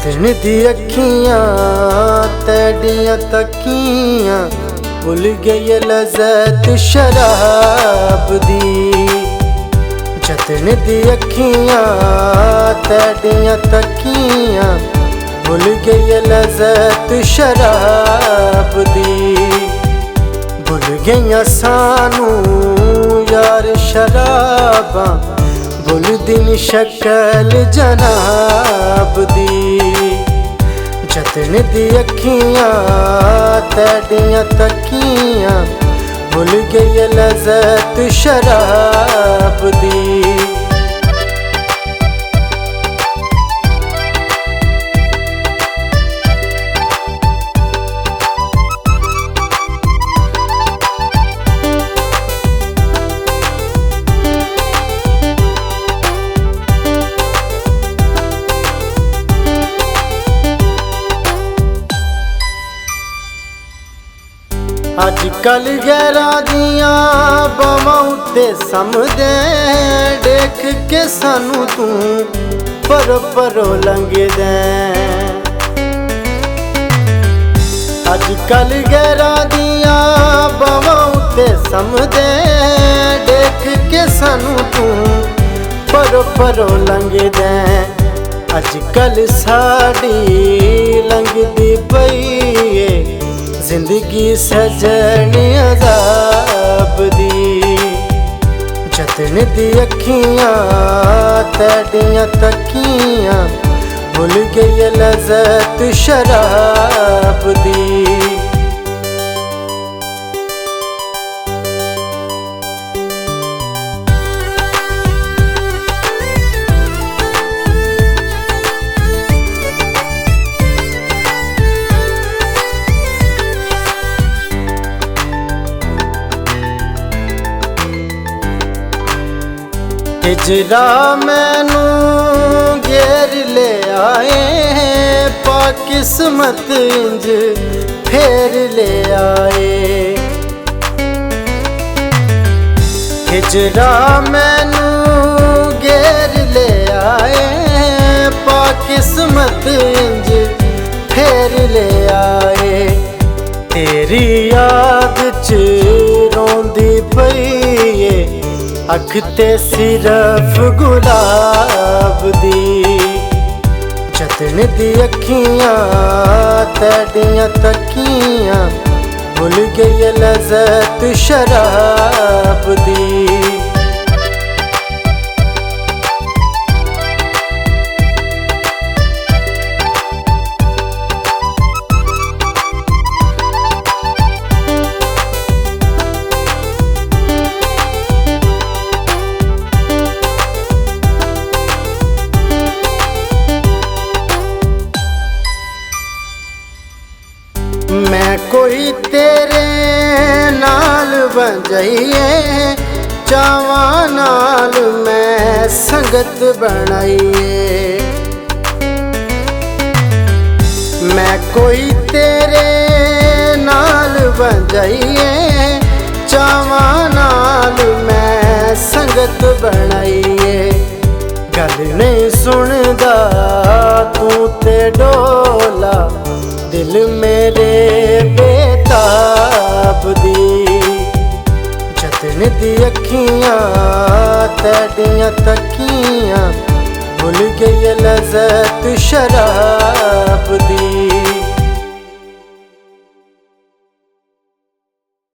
जतन दी अखियां तेडियां तकियां भुल गई लज़्ज़त शराब दी। जतन दी अखियां तेडियां तकियां भुल गई लज़्ज़त शराब दी। भुल गईयां सानू यार शराबां भुल दिन शक्ल जनाब दी। जतन दी अखियां तेडियां तकियां भुल गई लज़्ज़त शराब दी। अजकल गैरां दियां बावां उत्ते समदे देख के सानू तू परो लंघदे। अजकल गैरां दियां बावां उत्ते समदे देख के सानू तू परो लंघदे। अजकल साड़ी लंघदी पई जिंदगी सजनी अज़ाब दी। जतन दी अखियां तेडियां तकियां भुल गई लज़्ज़त शराब दी। हिजरा मैनू घेर ले आए पा किस्मत इंज फेर ले आए। हिजरा मैनू घेर ले आए पा किस्मत इंज फेर ले आए। तेरी याद च रोंदी पई अख ते सिर्फ गुलाब दी। जतन दी अखियां तेडियां तकियां भुल गई लज़्ज़त शराब दी। मैं कोई तेरे नाल बन जाइए चावां नाल मैं संगत बनाइए। मैं कोई तेरे नाल बन जाइए चावां नाल मैं संगत बनाइए। गल नहीं सुनदा तू ते डोला दिल मेरे बेताब दी। जतन दी अखियां तेडियां तकियां भुल गई लज़्ज़त शराब